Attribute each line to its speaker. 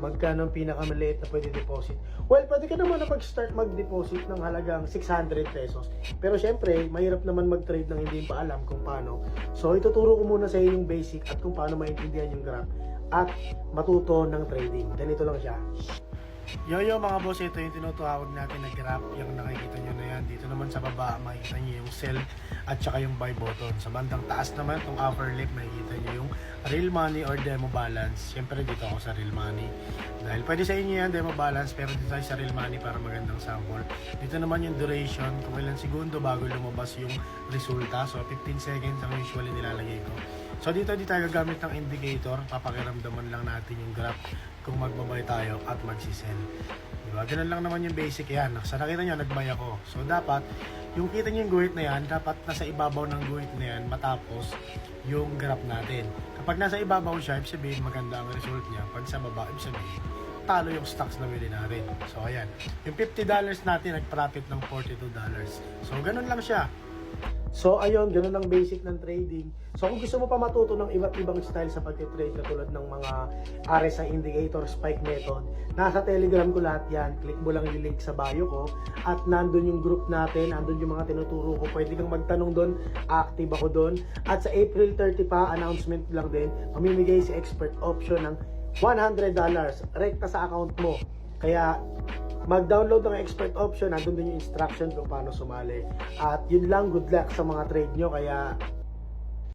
Speaker 1: magkano ang pinakamaliit na pwede deposit. Well, pwede ka naman na mag-start mag-deposit ng halagang 600 pesos. Pero syempre, mahirap naman mag-trade ng hindi pa alam kung paano. So, ituturo ko muna sa iyo yung basic at kung paano maintindihan yung graph at matuto ng trading. Ganito lang siya. Yo mga boss, ito yung tinutawag natin na graph. Yung nakikita nyo na yan. Dito naman sa baba, makikita nyo yung sell at saka yung buy button. Sa bandang taas naman, itong upper left, makikita nyo yung real money or demo balance. Siyempre dito ako sa real money. Dahil pwede sa inyo yan, demo balance, pero dito tayo sa real money para magandang sample. Dito naman yung duration, kung ilang segundo bago lumabas yung resulta. So 15 seconds ang usually nilalagay ko. So dito di tayo gagamit ng indicator, papakiramdaman lang natin yung graph kung magbabay tayo at magsisell. Diba? Ganun lang naman yung basic yan. Sa nakita nyo, nagbay ako. So dapat, yung kita nyo yung guhit na yan, dapat nasa ibabaw ng guhit na yan matapos yung graph natin. Kapag nasa ibabaw siya, ibig sabihin maganda ang result niya. Pag sa baba, ibig sabihin talo yung stocks na bili natin. So ayan, yung $50 natin nag-profit ng $42. So ganun lang siya. So ayun, ganun ang basic ng trading. So kung gusto mo pa matuto ng iba't ibang style sa pagtitrade katulad ng mga RSI indicator, spike method, nasa Telegram ko lahat yan. Click mo lang yung link sa bio ko at nandun yung group natin, nandun yung mga tinuturo ko. Pwede kang magtanong doon, active ako doon. At sa April 30 pa, announcement lang din, mamimigay si expert option ng $100 rekta sa account mo. Kaya mag-download ng expert option, nandun din yung instruction kung paano sumali. At yun lang, good luck sa mga trade nyo. Kaya